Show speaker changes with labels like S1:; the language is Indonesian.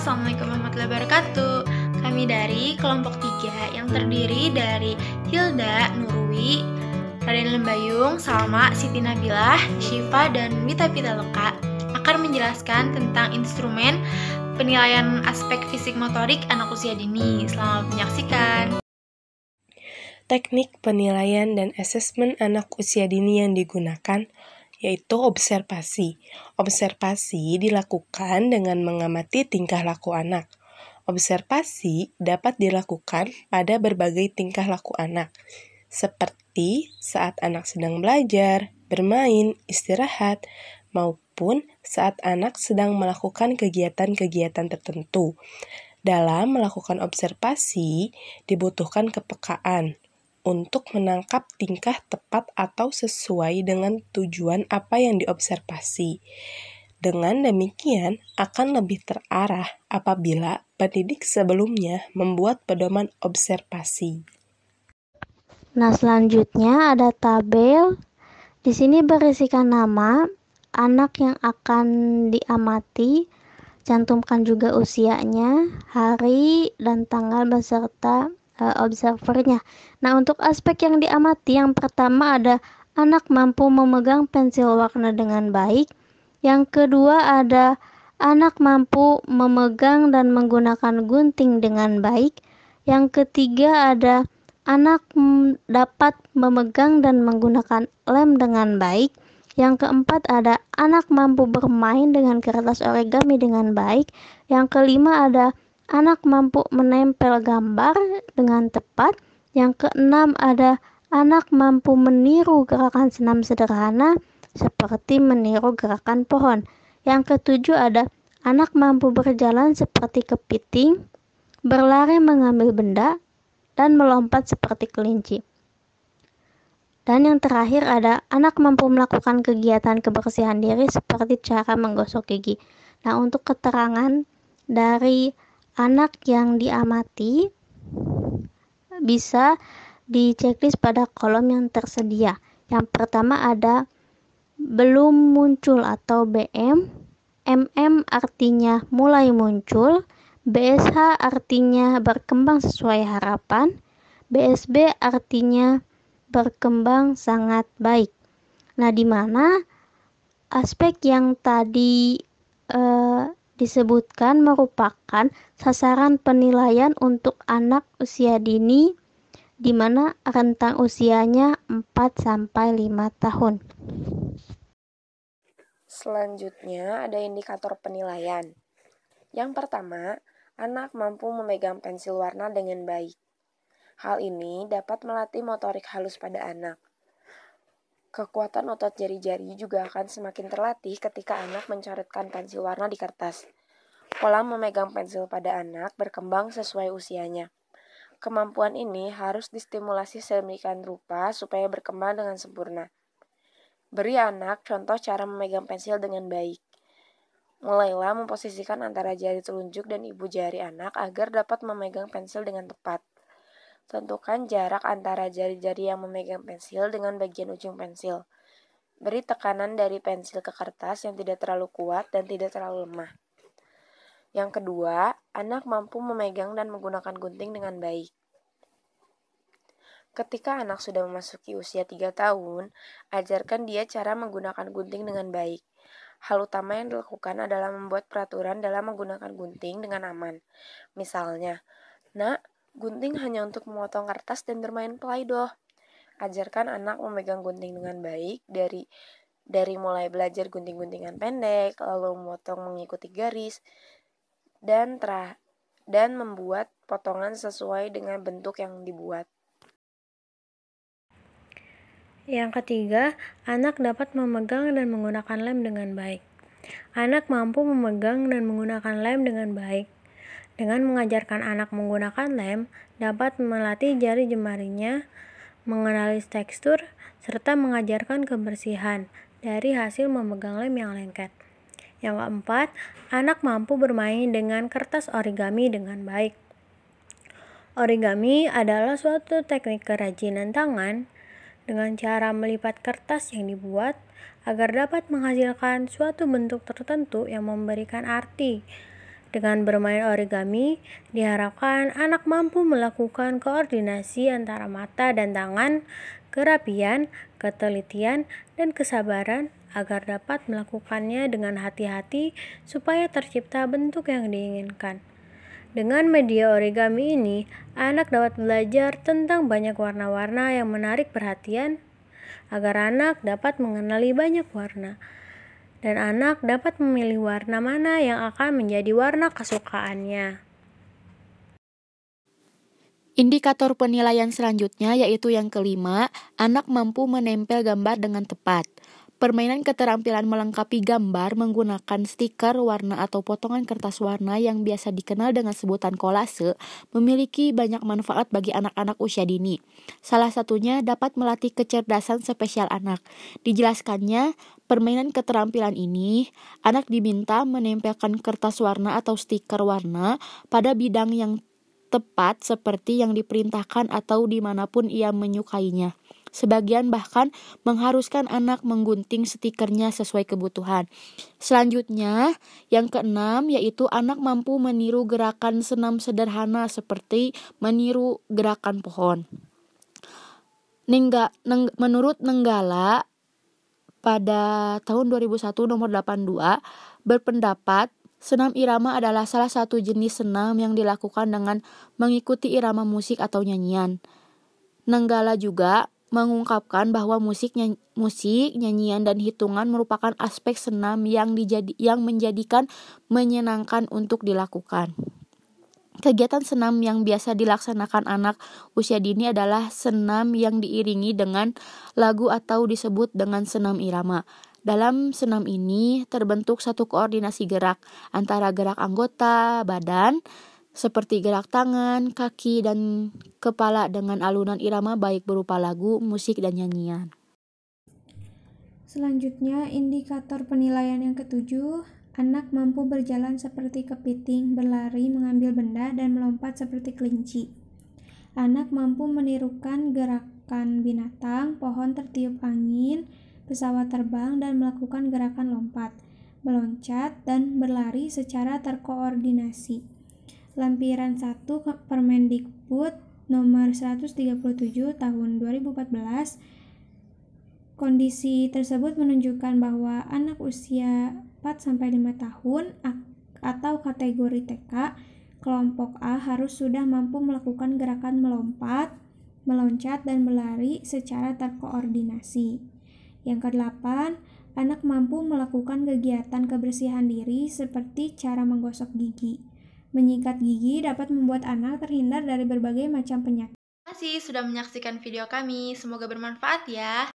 S1: Assalamualaikum warahmatullahi wabarakatuh. Kami dari kelompok 3 yang terdiri dari Hilda, Nurwi, Raden Lembayung, Salma, Siti Nabilah, Syifa, dan Wita Pitaloka akan menjelaskan tentang instrumen penilaian aspek fisik motorik anak usia dini. Selamat menyaksikan.
S2: Teknik penilaian dan asesmen anak usia dini yang digunakan yaitu observasi. Observasi dilakukan dengan mengamati tingkah laku anak. Observasi dapat dilakukan pada berbagai tingkah laku anak, seperti saat anak sedang belajar, bermain, istirahat, maupun saat anak sedang melakukan kegiatan-kegiatan tertentu. Dalam melakukan observasi, dibutuhkan kepekaan untuk menangkap tingkah tepat atau sesuai dengan tujuan apa yang diobservasi. Dengan demikian, akan lebih terarah apabila pendidik sebelumnya membuat pedoman observasi.
S3: Nah, selanjutnya ada tabel. Di sini berisikan nama anak yang akan diamati, cantumkan juga usianya, hari dan tanggal beserta observernya. Nah, untuk aspek yang diamati, yang pertama ada anak mampu memegang pensil warna dengan baik. Yang kedua ada anak mampu memegang dan menggunakan gunting dengan baik. Yang ketiga ada anak dapat memegang dan menggunakan lem dengan baik. Yang keempat ada anak mampu bermain dengan kertas origami dengan baik. Yang kelima ada anak mampu menempel gambar dengan tepat. Yang keenam ada anak mampu meniru gerakan senam sederhana seperti meniru gerakan pohon. Yang ketujuh ada anak mampu berjalan seperti kepiting, berlari mengambil benda, dan melompat seperti kelinci. Dan yang terakhir ada anak mampu melakukan kegiatan kebersihan diri seperti cara menggosok gigi. Nah, untuk keterangan dari anak yang diamati bisa diceklis pada kolom yang tersedia. Yang pertama ada belum muncul atau BM, MM artinya mulai muncul, BSH artinya berkembang sesuai harapan, BSB artinya berkembang sangat baik. Nah, di mana aspek yang tadi disebutkan merupakan sasaran penilaian untuk anak usia dini di mana rentang usianya 4-5 tahun.
S2: Selanjutnya ada indikator penilaian. Yang pertama, anak mampu memegang pensil warna dengan baik. Hal ini dapat melatih motorik halus pada anak. Kekuatan otot jari-jari juga akan semakin terlatih ketika anak mencoretkan pensil warna di kertas. Pola memegang pensil pada anak berkembang sesuai usianya. Kemampuan ini harus distimulasi sedemikian rupa supaya berkembang dengan sempurna. Beri anak contoh cara memegang pensil dengan baik. Mulailah memposisikan antara jari telunjuk dan ibu jari anak agar dapat memegang pensil dengan tepat. Tentukan jarak antara jari-jari yang memegang pensil dengan bagian ujung pensil. Beri tekanan dari pensil ke kertas yang tidak terlalu kuat dan tidak terlalu lemah. Yang kedua, anak mampu memegang dan menggunakan gunting dengan baik. Ketika anak sudah memasuki usia 3 tahun, ajarkan dia cara menggunakan gunting dengan baik. Hal utama yang dilakukan adalah membuat peraturan dalam menggunakan gunting dengan aman. Misalnya, "Nak, gunting hanya untuk memotong kertas dan bermain Play-Doh." Ajarkan anak memegang gunting dengan baik dari mulai belajar gunting-guntingan pendek, lalu memotong mengikuti garis, dan membuat potongan sesuai dengan bentuk yang dibuat.
S4: Yang ketiga, anak dapat memegang dan menggunakan lem dengan baik. Anak mampu memegang dan menggunakan lem dengan baik. Dengan mengajarkan anak menggunakan lem, dapat melatih jari jemarinya, mengenali tekstur, serta mengajarkan kebersihan dari hasil memegang lem yang lengket. Yang keempat, anak mampu bermain dengan kertas origami dengan baik. Origami adalah suatu teknik kerajinan tangan dengan cara melipat kertas yang dibuat agar dapat menghasilkan suatu bentuk tertentu yang memberikan arti Dengan bermain origami, diharapkan anak mampu melakukan koordinasi antara mata dan tangan, kerapian, ketelitian, dan kesabaran agar dapat melakukannya dengan hati-hati supaya tercipta bentuk yang diinginkan. Dengan media origami ini, anak dapat belajar tentang banyak warna-warna yang menarik perhatian, agar anak dapat mengenali banyak warna, dan anak dapat memilih warna mana yang akan menjadi warna kesukaannya.
S5: Indikator penilaian selanjutnya yaitu yang kelima, anak mampu menempel gambar dengan tepat. Permainan keterampilan melengkapi gambar menggunakan stiker, warna atau potongan kertas warna yang biasa dikenal dengan sebutan kolase memiliki banyak manfaat bagi anak-anak usia dini. Salah satunya dapat melatih kecerdasan spesial anak. Dijelaskannya, permainan keterampilan ini, anak diminta menempelkan kertas warna atau stiker warna pada bidang yang tepat seperti yang diperintahkan atau dimanapun ia menyukainya. Sebagian bahkan mengharuskan anak menggunting stikernya sesuai kebutuhan. Selanjutnya, yang keenam yaitu anak mampu meniru gerakan senam sederhana seperti meniru gerakan pohon. Menurut Nenggala pada tahun 2001 nomor 82 berpendapat senam irama adalah salah satu jenis senam yang dilakukan dengan mengikuti irama musik atau nyanyian. Nenggala juga mengungkapkan bahwa musik, nyanyian, dan hitungan merupakan aspek senam yang menjadikan menyenangkan untuk dilakukan. Kegiatan senam yang biasa dilaksanakan anak usia dini adalah senam yang diiringi dengan lagu atau disebut dengan senam irama. Dalam senam ini terbentuk satu koordinasi gerak antara gerak anggota badan seperti gerak tangan, kaki, dan kepala dengan alunan irama baik berupa lagu, musik, dan nyanyian.
S6: Selanjutnya, indikator penilaian yang ketujuh, anak mampu berjalan seperti kepiting, berlari, mengambil benda, dan melompat seperti kelinci. Anak mampu menirukan gerakan binatang, pohon tertiup angin, pesawat terbang, dan melakukan gerakan lompat, meloncat, dan berlari secara terkoordinasi. Lampiran 1 Permendikbud nomor 137 tahun 2014. Kondisi tersebut menunjukkan bahwa anak usia 4-5 tahun atau kategori TK, kelompok A harus sudah mampu melakukan gerakan melompat, meloncat, dan berlari secara terkoordinasi. Yang ke-8, anak mampu melakukan kegiatan kebersihan diri seperti cara menggosok gigi. Menyikat gigi dapat membuat anak terhindar dari berbagai macam penyakit.
S1: Terima kasih sudah menyaksikan video kami. Semoga bermanfaat ya.